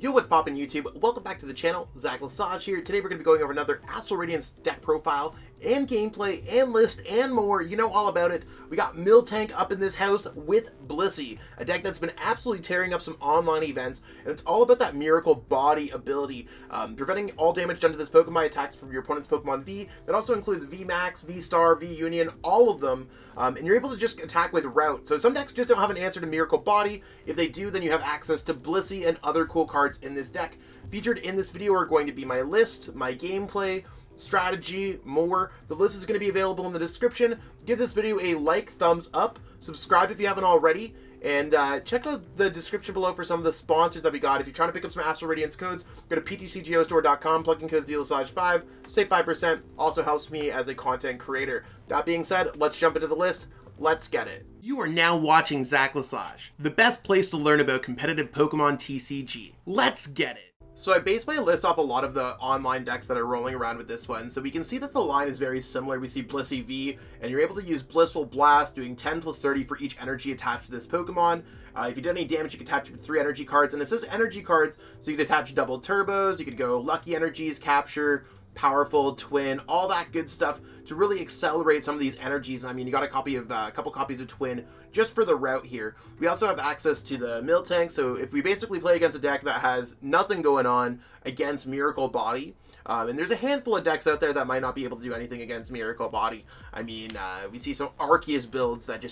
Yo, what's poppin' YouTube? Welcome back to the channel. Zach Lesage here. Today we're going to be going over another Astral Radiance deck profile and gameplay and list and more. You know all about it. We got Miltank up in this house with Blissey, a deck that's been absolutely tearing up some online events, and it's all about that Miracle Body ability, preventing all damage done to this Pokemon by attacks from your opponent's Pokemon V. That also includes VMAX, VSTAR, V-Union, all of them, and you're able to just attack with Route. So some decks just don't have an answer to Miracle Body. If they do, then you have access to Blissey and other cool cards in this deck. Featured in this video are going to be my list, my gameplay, strategy, more. The list is going to be available in the description. Give this video a like, thumbs up, subscribe if you haven't already, and check out the description below for some of the sponsors that we got. If you're trying to pick up some Astral Radiance codes, go to PTCGO Store.com, plug in code ZLSAGE5, save 5%, also helps me as a content creator. That being said, let's jump into the list. Let's get it. You are now watching Zach Lesage, the best place to learn about competitive Pokemon TCG. Let's get it. So I based my list off a lot of the online decks that are rolling around with this one, so we can see that the line is very similar. We see Blissey V, and you're able to use Blissful Blast, doing 10 plus 30 for each energy attached to this Pokemon. If you did any damage, you can attach it with 3 energy cards, and it says energy cards, so you could attach double turbos, you could go Lucky Energies, Capture, Powerful, Twin, all that good stuff to really accelerate some of these energies. And I mean, you got a couple copies of Twin just for the route here. We also have access to the Miltank, so if we basically play against a deck that has nothing going on against Miracle Body, and there's a handful of decks out there that might not be able to do anything against Miracle Body. I mean, we see some Arceus builds that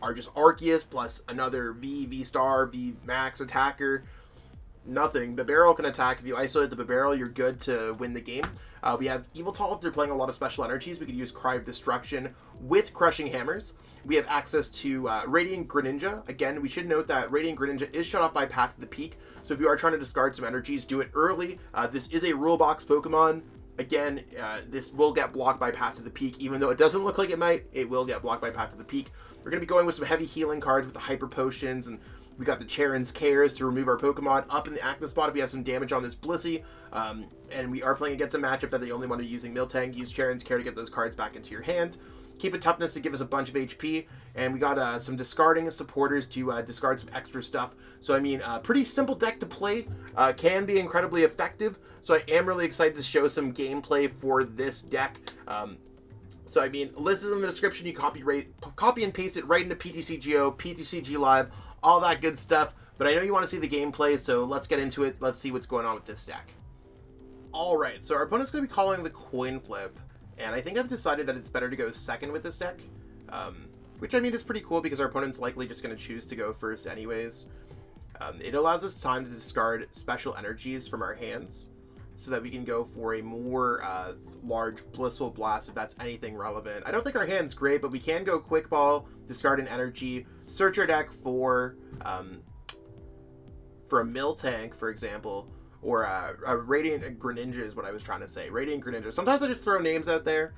are just Arceus plus another V-Star, VMAX attacker. Nothing. Bibarel can attack. If you isolate the Bibarel, you're good to win the game. We have Yveltal. If they're playing a lot of special energies, we could use Cry of Destruction with Crushing Hammers. We have access to Radiant Greninja. Again, we should note that Radiant Greninja is shut off by Path to the Peak, so if you are trying to discard some energies, do it early. This is a rule box Pokemon. Again, this will get blocked by Path to the Peak, even though it doesn't look like it might. It will get blocked by Path to the Peak. We're going to be going with some heavy healing cards with the Hyper Potions, and we got the Cheren's Cares to remove our Pokemon up in the active spot if we have some damage on this Blissey. And we are playing against a matchup that they only want to be using Miltank. Use Cheren's Care to get those cards back into your hand. Cape of Toughness to give us a bunch of HP. And we got some discarding supporters to discard some extra stuff. So, I mean, pretty simple deck to play. Can be incredibly effective. So I am really excited to show some gameplay for this deck. So, I mean, list is in the description. You copy and paste it right into PTCGO, PTCG Live, all that good stuff. But I know you want to see the gameplay, so let's get into it. Let's see what's going on with this deck. Alright, so our opponent's going to be calling the coin flip. And I think I've decided that it's better to go second with this deck. Which, I mean, is pretty cool because our opponent's likely just going to choose to go first anyways. It allows us time to discard special energies from our hands, so that we can go for a more large Blissful Blast if that's anything relevant. I don't think our hand's great, but we can go Quick Ball, discard an energy, search our deck for a Miltank, for example, or a Radiant Greninja is what I was trying to say. Radiant Greninja. Sometimes I just throw names out there.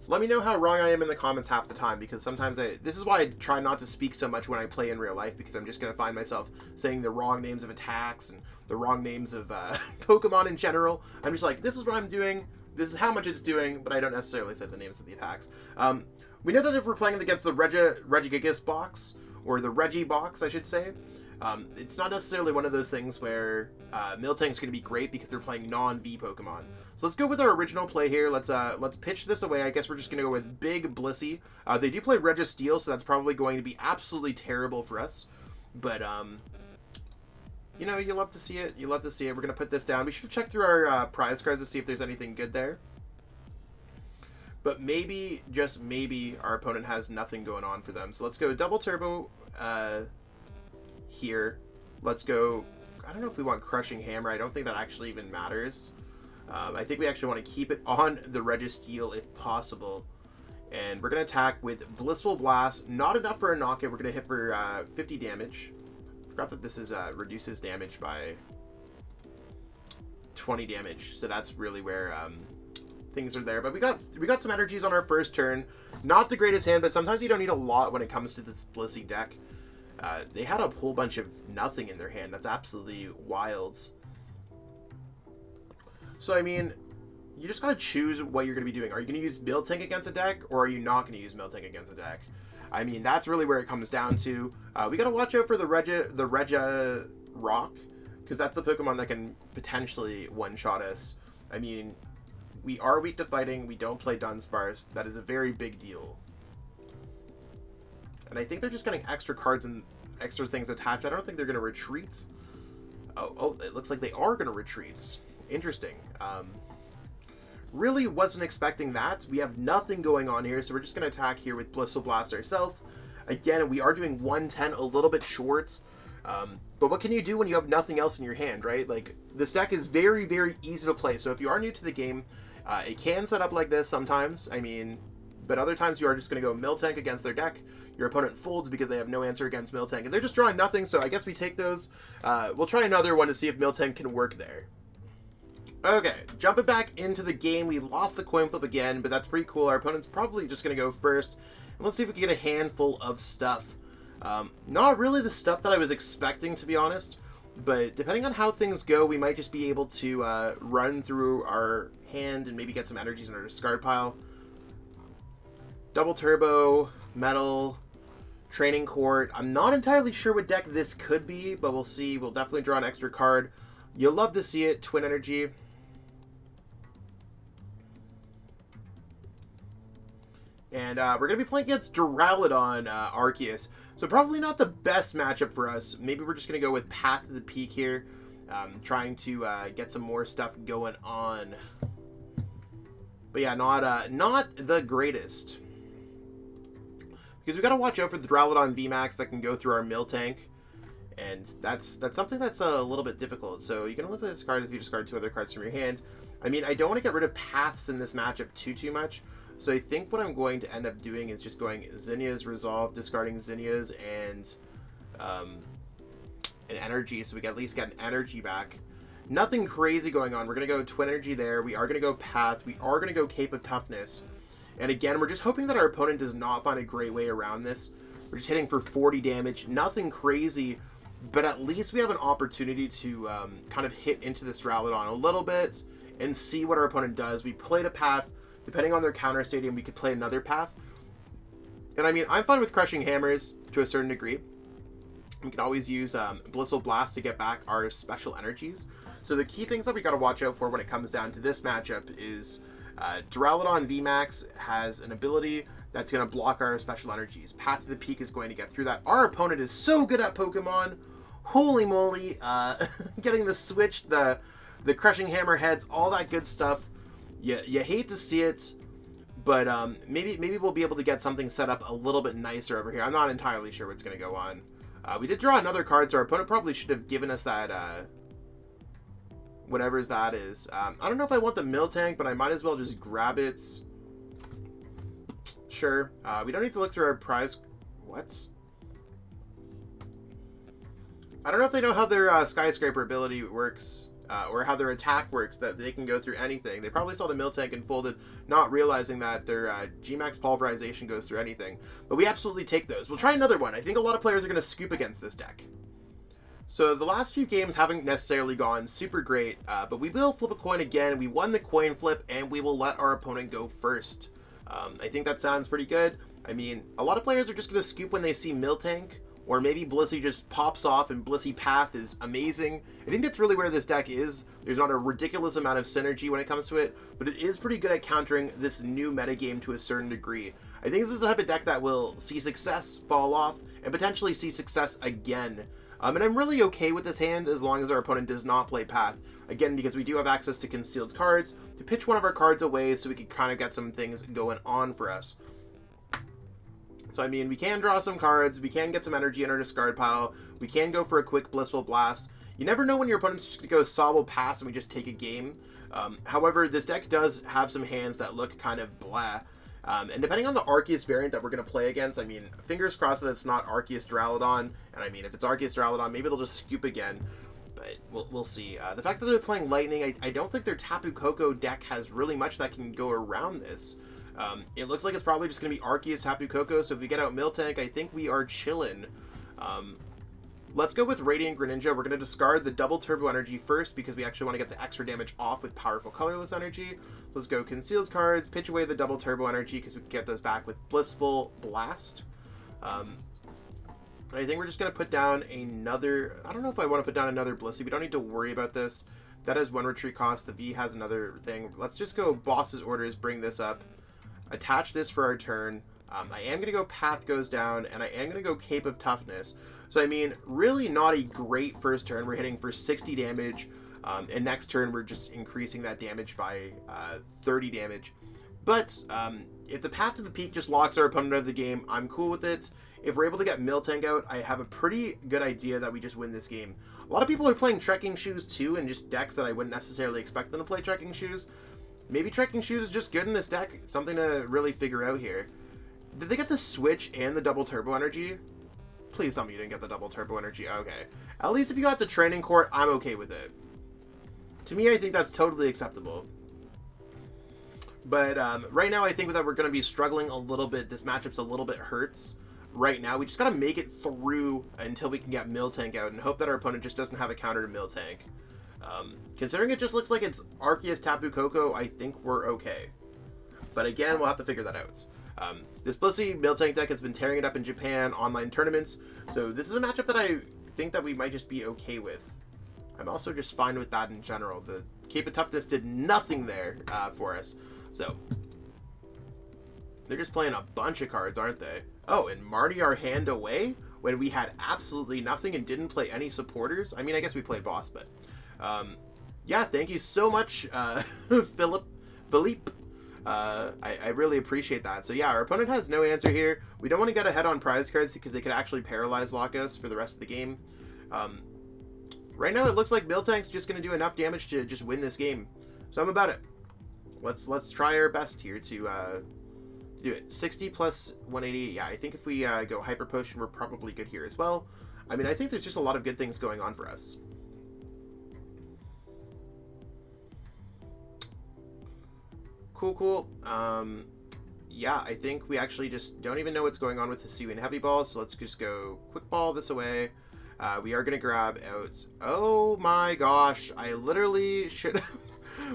Let me know how wrong I am in the comments half the time, because sometimes this is why I try not to speak so much when I play in real life, because I'm just going to find myself saying the wrong names of attacks and the wrong names of Pokemon in general. I'm just like, this is what I'm doing, this is how much it's doing, but I don't necessarily say the names of the attacks. We know that if we're playing against the RegiBox box, or the RegiBox, I should say, it's not necessarily one of those things where Miltank's going to be great because they're playing non-V Pokemon. So let's go with our original play here. Let's pitch this away. I guess we're just going to go with Big Blissey. They do play Registeel, so that's probably going to be absolutely terrible for us. But, you know, you love to see it. You love to see it. We're going to put this down. We should check through our prize cards to see if there's anything good there. But maybe, just maybe, our opponent has nothing going on for them. So let's go Double Turbo here. Let's go, I don't know if we want Crushing Hammer. I don't think that actually even matters. I think we actually want to keep it on the Registeel if possible. And we're going to attack with Blissful Blast. Not enough for a knockout. We're going to hit for 50 damage. Forgot that this is reduces damage by 20 damage. So that's really where things are there. But we got some energies on our first turn. Not the greatest hand, but sometimes you don't need a lot when it comes to this Blissey deck. They had a whole bunch of nothing in their hand. That's absolutely wild. So, I mean, you just gotta choose what you're gonna be doing. Are you gonna use Miltank against a deck, or are you not gonna use Miltank against a deck? I mean, that's really where it comes down to. We gotta watch out for the Regi Rock. because that's the Pokemon that can potentially one-shot us. I mean, we are weak to fighting. We don't play Dunsparce. That is a very big deal. And I think they're just getting extra cards and extra things attached. I don't think they're going to retreat. Oh, it looks like they are going to retreat. Interesting. Really wasn't expecting that. We have nothing going on here, so we're just going to attack here with Blissey Blast ourselves. Again, we are doing 110, a little bit short. But what can you do when you have nothing else in your hand, right? Like, this deck is very, very easy to play. So if you are new to the game, it can set up like this sometimes. I mean, but other times you are just going to go Miltank against their deck. Your opponent folds because they have no answer against Miltank. And they're just drawing nothing, so I guess we take those. We'll try another one to see if Miltank can work there. Okay, jumping back into the game. We lost the coin flip again, but that's pretty cool. Our opponent's probably just going to go first. And let's see if we can get a handful of stuff. Not really the stuff that I was expecting, to be honest. But depending on how things go, we might just be able to run through our hand and maybe get some energies in our discard pile. Double Turbo, Metal, Training Court. I'm not entirely sure what deck this could be, but we'll see. We'll definitely draw an extra card. You'll love to see it. Twin Energy. And we're going to be playing against Duraludon Arceus. So probably not the best matchup for us. Maybe we're just going to go with Path to the Peak here. Trying to get some more stuff going on. But yeah, not the greatest. Because we got to watch out for the Duraludon VMAX that can go through our Miltank. And that's something that's a little bit difficult. So you can only play this card if you discard 2 other cards from your hand. I mean, I don't want to get rid of paths in this matchup too much. So I think what I'm going to end up doing is just going Zinnia's Resolve, discarding Zinnia's and an energy, so we can at least get an energy back. Nothing crazy going on. We're going to go Twin Energy there. We are going to go Path. We are going to go Cape of Toughness. And again, we're just hoping that our opponent does not find a great way around this. We're just hitting for 40 damage. Nothing crazy, but at least we have an opportunity to kind of hit into this Duraludon a little bit and see what our opponent does. We played a Path. Depending on their counter stadium, we could play another path. And I mean, I'm fine with Crushing Hammers to a certain degree. We can always use Blissey Blast to get back our special energies. So the key things that we got to watch out for when it comes down to this matchup is Duraludon VMAX has an ability that's going to block our special energies. Path to the Peak is going to get through that. Our opponent is so good at Pokemon. Holy moly. Getting the switch, the Crushing Hammer heads, all that good stuff. You hate to see it, but maybe we'll be able to get something set up a little bit nicer over here. I'm not entirely sure what's going to go on. We did draw another card, so our opponent probably should have given us that, whatever that is. I don't know if I want the Miltank, but I might as well just grab it. Sure. We don't need to look through our prize. What? I don't know if they know how their Skyscraper ability works. Or how their attack works, that they can go through anything. They probably saw the Miltank and folded, not realizing that their Gmax Pulverization goes through anything. But we absolutely take those. We'll try another one. I think a lot of players are going to scoop against this deck. So the last few games haven't necessarily gone super great, but we will flip a coin again. We won the coin flip, and we will let our opponent go first. I think that sounds pretty good. I mean, a lot of players are just going to scoop when they see Miltank. Or maybe Blissey just pops off and Blissey Path is amazing. I think that's really where this deck is. There's not a ridiculous amount of synergy when it comes to it, but it is pretty good at countering this new metagame to a certain degree. I think this is the type of deck that will see success fall off and potentially see success again. And I'm really okay with this hand as long as our opponent does not play Path. Again, because we do have access to concealed cards to pitch one of our cards away so we can kind of get some things going on for us. So, I mean, we can draw some cards, we can get some energy in our discard pile, we can go for a quick Blissful Blast. You never know when your opponent's just going to go Sobble Pass and we just take a game. However, this deck does have some hands that look kind of blah. And depending on the Arceus variant that we're going to play against, I mean, fingers crossed that it's not Arceus Duraludon. And I mean, if it's Arceus Duraludon, maybe they'll just scoop again. But we'll see. The fact that they're playing Lightning, I don't think their Tapu Koko deck has really much that can go around this. It looks like it's probably just going to be Arceus, Tapu Koko, so if we get out Miltank, I think we are chillin'. Let's go with Radiant Greninja. We're going to discard the double Turbo Energy first because we actually want to get the extra damage off with Powerful Colorless Energy. Let's go Concealed Cards, pitch away the double Turbo Energy because we can get those back with Blissful Blast. I think we're just going to put down another... I don't know if I want to put down another Blissey. We don't need to worry about this. That has 1 retreat cost. The V has another thing. Let's just go Boss's Orders, bring this up. Attach this for our turn. I am going to go Path Goes Down, and I am going to go Cape of Toughness. So, I mean, really not a great first turn. We're hitting for 60 damage, and next turn we're just increasing that damage by 30 damage. But if the Path to the Peak just locks our opponent out of the game, I'm cool with it. If we're able to get Miltank out, I have a pretty good idea that we just win this game. A lot of people are playing Trekking Shoes too, and just decks that I wouldn't necessarily expect them to play Trekking Shoes. Maybe Trekking Shoes is just good in this deck. Something to really figure out here. Did they get the Switch and the double Turbo Energy? Please tell me you didn't get the double Turbo Energy. Okay. At least if you got the Training Court, I'm okay with it. To me, I think that's totally acceptable. But right now, I think that we're going to be struggling a little bit. This matchup's a little bit hurts right now. We just got to make it through until we can get Miltank out and hope that our opponent just doesn't have a counter to Miltank. Considering it just looks like it's Arceus, Tapu, Koko, I think we're okay. But again, we'll have to figure that out. This Blissey Miltank deck has been tearing it up in Japan online tournaments, so this is a matchup that I think that we might just be okay with. I'm also just fine with that in general. The Cape of Toughness did nothing there for us. So, they're just playing a bunch of cards, aren't they? Oh, and Marnie our hand away when we had absolutely nothing and didn't play any supporters? I mean, I guess we played boss, but... yeah, thank you so much, Philippe. I really appreciate that. So yeah, our opponent has no answer here. We don't want to get ahead on prize cards because they could actually paralyze lock us for the rest of the game. Right now, it looks like Miltank's just going to do enough damage to just win this game. So I'm about it. Let's try our best here to do it. 60 plus 180. Yeah, I think if we go Hyper Potion, we're probably good here as well. I mean, I think there's just a lot of good things going on for us. Cool. Yeah, I think we actually just don't even know what's going on with the Hisuian Heavy Ball, so let's just go Quick Ball this away. We are going to grab out... Oh my gosh, I literally should...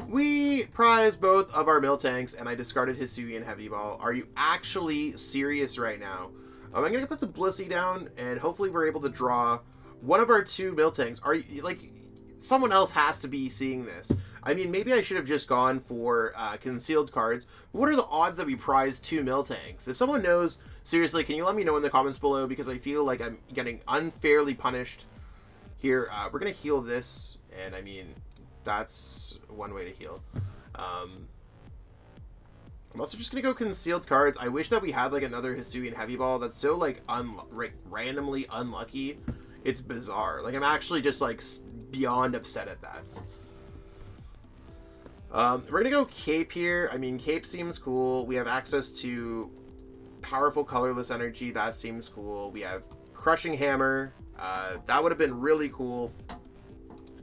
We prized both of our Miltanks, and I discarded Hisuian Heavy Ball. Are you actually serious right now? I'm going to put the Blissey down, and hopefully we're able to draw one of our 2 Miltanks. Are you... Like, someone else has to be seeing this. I mean, maybe I should have just gone for concealed cards. What are the odds that we prize 2 Miltanks? If someone knows, seriously, can you let me know in the comments below? Because I feel like I'm getting unfairly punished here. We're going to heal this. And, I mean, that's one way to heal. I'm also just going to go concealed cards. I wish that we had, like, another Hisuian Heavy Ball. That's so, like, randomly unlucky. It's bizarre. Like, I'm actually just, like, beyond upset at that. We're going to go Cape here. I mean, Cape seems cool. We have access to powerful colorless energy. That seems cool. We have Crushing Hammer. That would have been really cool.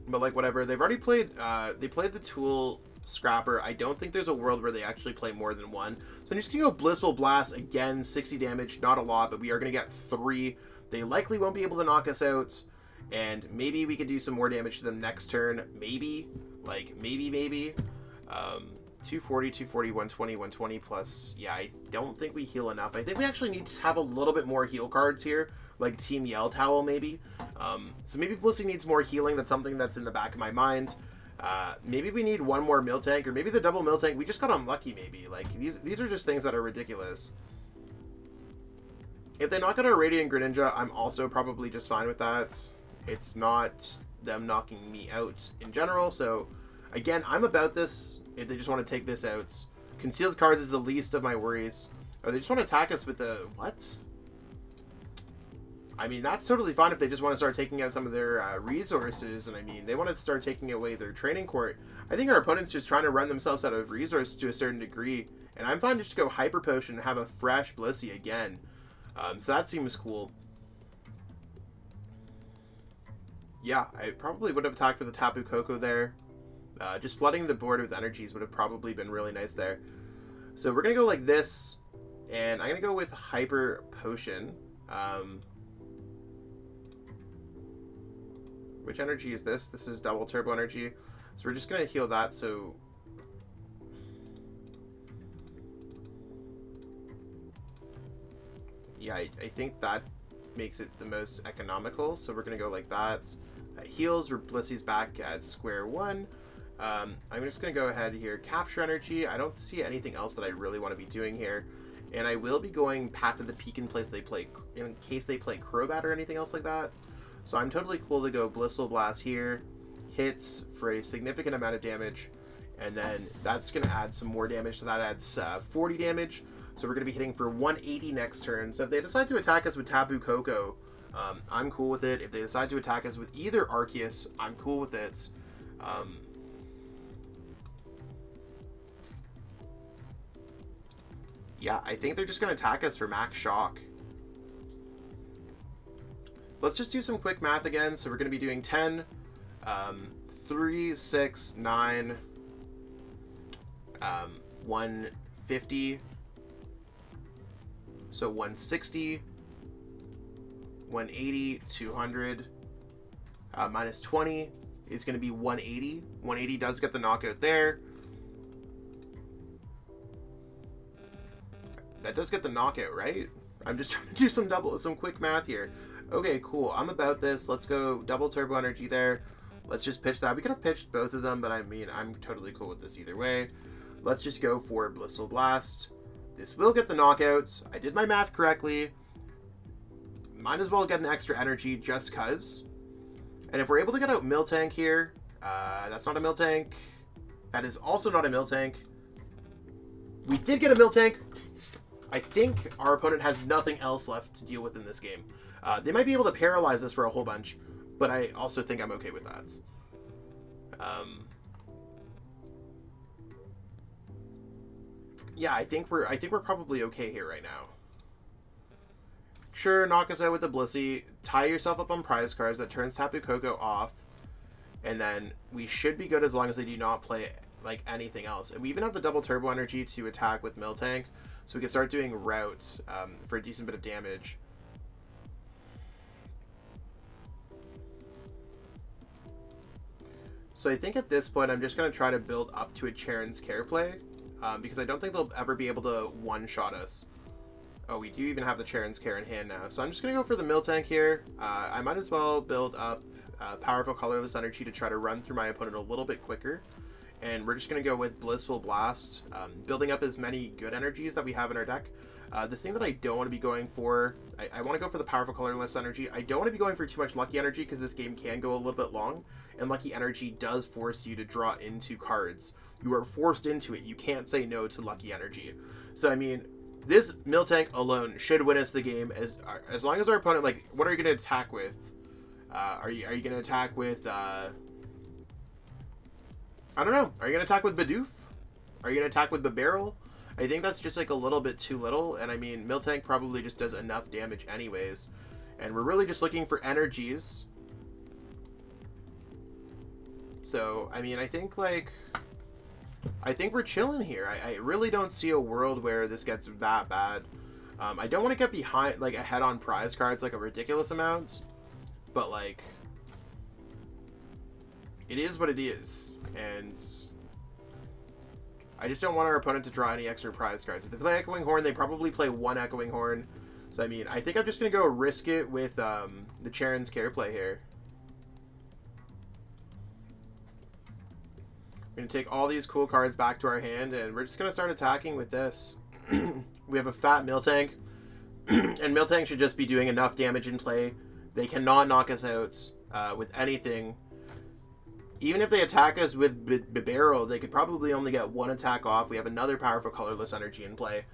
But, like, whatever. They've already played... they played the Tool Scrapper. I don't think there's a world where they actually play more than one. So I'm just going to go Blissful Blast. Again, 60 damage. Not a lot, but we are going to get 3. They likely won't be able to knock us out. And maybe we could do some more damage to them next turn. Maybe. Like, maybe. 240, 240, 120, 120 plus. Yeah, I don't think we heal enough. I think we actually need to have a little bit more heal cards here, like Team Yveltal maybe. So maybe Blissey needs more healing. That's something that's in the back of my mind. Maybe we need one more Miltank, or maybe the double Miltank. We just got unlucky maybe. Like, these are just things that are ridiculous. If they knock out our Radiant Greninja, I'm also probably just fine with that. It's not them knocking me out in general, so... Again, I'm about this if they just want to take this out. Concealed cards is the least of my worries. Or they just want to attack us with a... What? I mean, that's totally fine if they just want to start taking out some of their resources. And I mean, they want to start taking away their training court. I think our opponent's just trying to run themselves out of resources to a certain degree. And I'm fine just to go Hyper Potion and have a fresh Blissey again. So that seems cool. Yeah, I probably would have attacked with a Tapu Koko there. Just flooding the board with energies would have probably been really nice there. So we're going to go like this, and I'm going to go with Hyper Potion. Which energy is this? This is double Turbo Energy. So we're just going to heal that, so... Yeah, I think that makes it the most economical. So we're going to go like that. That heals. Blissey's back at square one. I'm just going to go ahead here. Capture Energy. I don't see anything else that I really want to be doing here. And I will be going Path to the Peak in case they play Crobat or anything else like that. So I'm totally cool to go Blissey Blast here. Hits for a significant amount of damage. And then that's going to add some more damage. So that adds 40 damage. So we're going to be hitting for 180 next turn. So if they decide to attack us with Tapu Koko, I'm cool with it. If they decide to attack us with either Arceus, I'm cool with it. Yeah, I think they're just going to attack us for max shock. Let's just do some quick math again. So we're going to be doing 10, 3, 6, 9, 150. So 160, 180, 200, minus 20 is going to be 180. 180 does get the knockout there. That does get the knockout, right? I'm just trying to do some quick math here. Okay, cool. I'm about this. Let's go double turbo energy there. Let's just pitch that. We could have pitched both of them, but I mean, I'm totally cool with this either way. Let's just go for Blissey Blast. This will get the knockouts. I did my math correctly. Might as well get an extra energy just cuz. And if we're able to get out Miltank here, that's not a Miltank. That is also not a Miltank. We did get a Miltank. I think our opponent has nothing else left to deal with in this game. They might be able to paralyze us for a whole bunch, but I also think I'm okay with that. Yeah, I think we're probably okay here right now. Sure, knock us out with the Blissey. Tie yourself up on prize cards. That turns Tapu Koko off. And then we should be good as long as they do not play like anything else. And we even have the double turbo energy to attack with Miltank. So we can start doing routes for a decent bit of damage. So I think at this point I'm just going to try to build up to a Cheren's Care play. Because I don't think they'll ever be able to one-shot us. Oh, we do even have the Cheren's Care in hand now. So I'm just going to go for the Miltank here. I might as well build up Powerful Colorless Energy to try to run through my opponent a little bit quicker. And we're just going to go with Blissey Blast, building up as many good energies that we have in our deck. The thing that I don't want to be going for, I want to go for the Powerful Colorless Energy. I don't want to be going for too much Lucky Energy because this game can go a little bit long. And Lucky Energy does force you to draw into cards. You are forced into it. You can't say no to Lucky Energy. So, I mean, this Miltank alone should win us the game as long as our opponent, like, what are you going to attack with? Are you going to attack with, I don't know. Are you going to attack with Bidoof? Are you going to attack with Bibarel? I think that's just, like, a little bit too little. And, I mean, Miltank probably just does enough damage anyways. And we're really just looking for energies. So, I mean, I think, like... I think we're chilling here. I really don't see a world where this gets that bad. I don't want to get behind, like, ahead on prize cards, like, a ridiculous amount. But, like, it is what it is. And I just don't want our opponent to draw any extra prize cards. If they play Echoing Horn, they probably play one Echoing Horn. So, I mean, I think I'm just going to go risk it with the Cheren's Care play here. We're going to take all these cool cards back to our hand, and we're just going to start attacking with this. We have a fat Miltank, and Miltank should just be doing enough damage in play. They cannot knock us out with anything. Even if they attack us with Bibarel, they could probably only get one attack off. We have another Powerful Colorless Energy in play.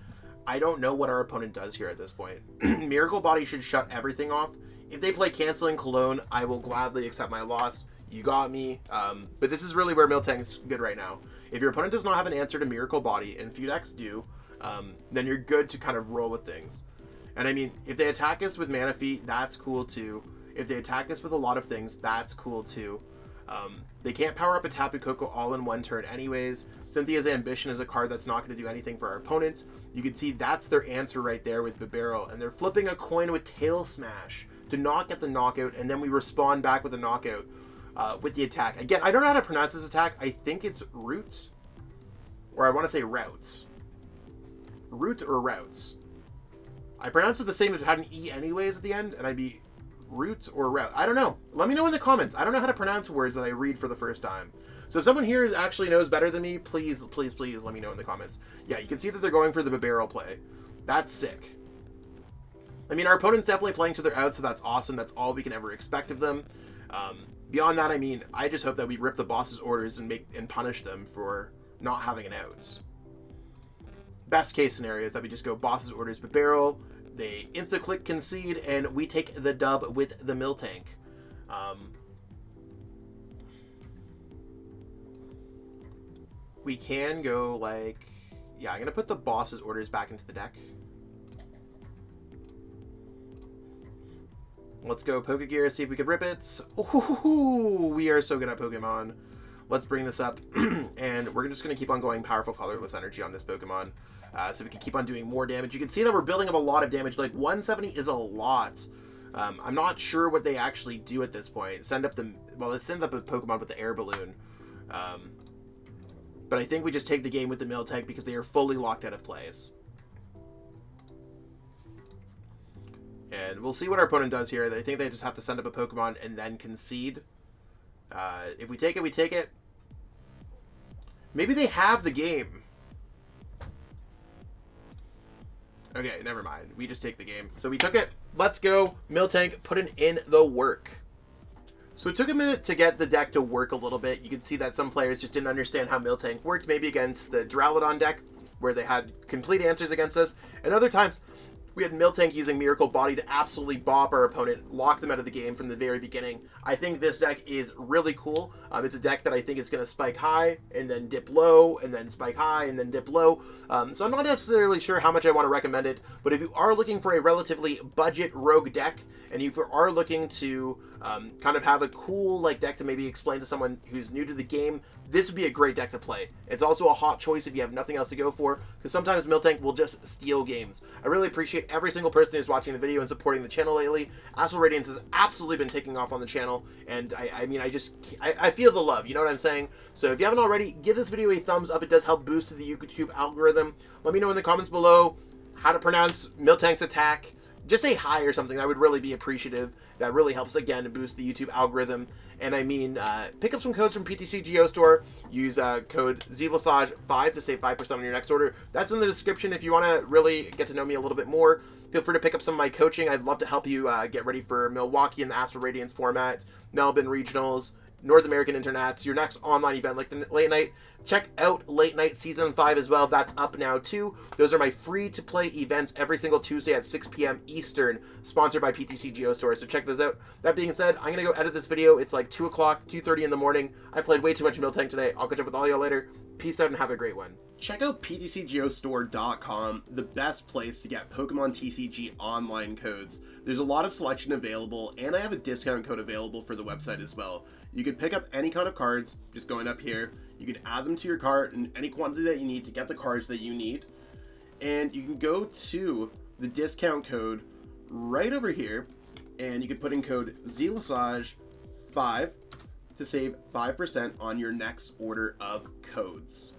I don't know what our opponent does here at this point. Miracle Body should shut everything off. If they play Canceling Cologne, I will gladly accept my loss. You got me. But this is really where Miltank's good right now. If your opponent does not have an answer to Miracle Body, and few decks do, then you're good to kind of roll with things. And I mean, if they attack us with Metafy, that's cool too. If they attack us with a lot of things, that's cool too. They can't power up a Tapu Koko all in one turn anyways. Cynthia's Ambition is a card that's not going to do anything for our opponents. You can see that's their answer right there with Bibarel. And they're flipping a coin with Tail Smash to not get the knockout, and then we respond back with a knockout. With the attack. Again, I don't know how to pronounce this attack. I think it's Roots. Or I want to say Routes. Root or Routes. I pronounce it the same if it had an E anyways at the end, and I'd be root or route. I don't know. Let me know in the comments. I don't know how to pronounce words that I read for the first time. So if someone here actually knows better than me, please, please, please let me know in the comments. Yeah, you can see that they're going for the barrel play. That's sick. I mean, our opponent's definitely playing to their out, so that's awesome. That's all we can ever expect of them. Beyond that, I mean, I just hope that we rip the boss's orders and punish them for not having an out. Best case scenario is that we just go boss's orders with barrel, they insta-click concede, and we take the dub with the Miltank. We can go like... Yeah, I'm going to put the boss's orders back into the deck. Let's go Pokégear, see if we can rip it. Ooh, we are so good at Pokemon. Let's bring this up, and we're just going to keep on going Powerful Colorless Energy on this Pokemon, so we can keep on doing more damage. You can see that we're building up a lot of damage. Like, 170 is a lot. I'm not sure what they actually do at this point. Send up the... Well, let's send up a Pokemon with the air balloon. But I think we just take the game with the Miltank because they are fully locked out of plays. And we'll see what our opponent does here. I think they just have to send up a Pokemon and then concede. If we take it, we take it. Maybe they have the game. Okay, never mind. We just take the game. So we took it. Let's go. Miltank putting in the work. So it took a minute to get the deck to work a little bit. You can see that some players just didn't understand how Miltank worked. Maybe against the Duraludon deck, where they had complete answers against us. And other times... we had Miltank using Miracle Body to absolutely bop our opponent, lock them out of the game from the very beginning. I think this deck is really cool. It's a deck that I think is going to spike high, and then dip low, and then spike high, and then dip low. So I'm not necessarily sure how much I want to recommend it, but if you are looking for a relatively budget rogue deck, and if you are looking to kind of have a cool deck to maybe explain to someone who's new to the game, this would be a great deck to play. It's also a hot choice if you have nothing else to go for, because sometimes Miltank will just steal games. I really appreciate every single person who's watching the video and supporting the channel lately. Astral Radiance has absolutely been taking off on the channel, and I mean, I feel the love, you know what I'm saying? So if you haven't already, give this video a thumbs up. It does help boost the YouTube algorithm. Let me know in the comments below how to pronounce Miltank's attack. Just say hi or something. That would really be appreciative. That really helps, again, to boost the YouTube algorithm. And I mean, pick up some codes from PTCGO Store. Use code ZLASAGE5 to save 5% on your next order. That's in the description if you want to really get to know me a little bit more. Feel free to pick up some of my coaching. I'd love to help you get ready for Milwaukee in the Astral Radiance format, Melbourne Regionals, North American Internats, your next online event like the Late Night. Check out Late Night Season 5 as well. That's up now too. Those are my free-to-play events every single Tuesday at 6 p.m. Eastern, sponsored by PTCGO Store, so check those out. That being said, I'm going to go edit this video. It's like 2 o'clock, 2:30 in the morning. I played way too much Miltank today. I'll catch up with all y'all later. Peace out and have a great one. Check out PTCGOstore.com, the best place to get Pokemon TCG online codes. There's a lot of selection available, and I have a discount code available for the website as well. You could pick up any kind of cards, just going up here. You could add them to your cart in any quantity that you need to get the cards that you need. And you can go to the discount code right over here, and you can put in code ZLASAGE5 to save 5% on your next order of codes.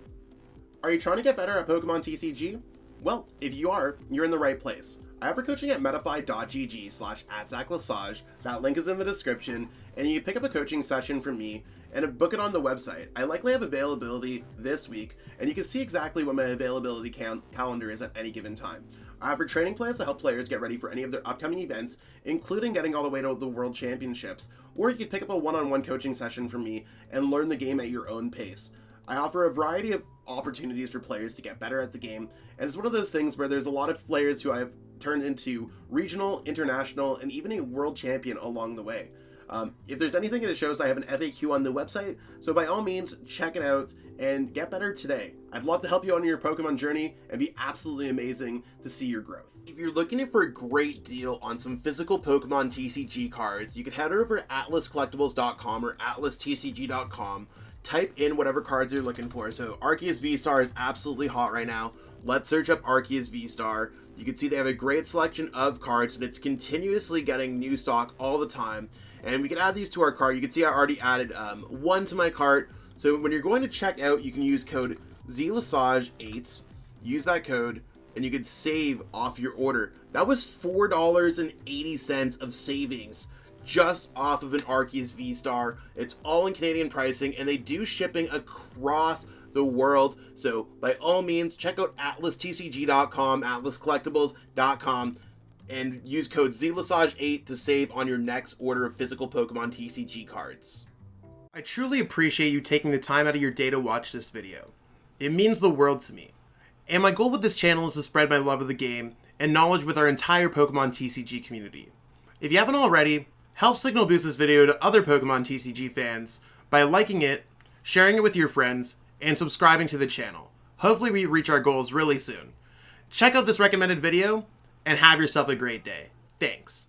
Are you trying to get better at Pokemon TCG? Well, if you are, you're in the right place. I offer coaching at metafy.gg/@ZachLasage. That link is in the description, and you can pick up a coaching session from me and book it on the website. I likely have availability this week, and you can see exactly what my availability calendar is at any given time. I offer training plans to help players get ready for any of their upcoming events, including getting all the way to the World Championships, or you can pick up a one-on-one coaching session from me and learn the game at your own pace. I offer a variety of opportunities for players to get better at the game, and it's one of those things where there's a lot of players who I've turned into regional, international, and even a world champion along the way. If there's anything that shows, I have an FAQ on the website, so by all means, check it out and get better today. I'd love to help you on your Pokemon journey and be absolutely amazing to see your growth. If you're looking for a great deal on some physical Pokemon TCG cards, you can head over to atlascollectibles.com or atlastcg.com. Type in whatever cards you're looking for. So Arceus VSTAR is absolutely hot right now. Let's search up Arceus VSTAR. You can see they have a great selection of cards, and it's continuously getting new stock all the time. And we can add these to our cart. You can see I already added one to my cart. So when you're going to check out, you can use code ZLASAGE8. Use that code, and you could save off your order. That was $4.80 of savings just off of an Arceus VSTAR. It's all in Canadian pricing, and they do shipping across the world. So by all means, check out atlastcg.com, atlascollectibles.com, and use code ZLASAGE8 to save on your next order of physical Pokemon TCG cards. I truly appreciate you taking the time out of your day to watch this video. It means the world to me. And my goal with this channel is to spread my love of the game and knowledge with our entire Pokemon TCG community. If you haven't already, help signal boost this video to other Pokemon TCG fans by liking it, sharing it with your friends, and subscribing to the channel. Hopefully we reach our goals really soon. Check out this recommended video, and have yourself a great day. Thanks.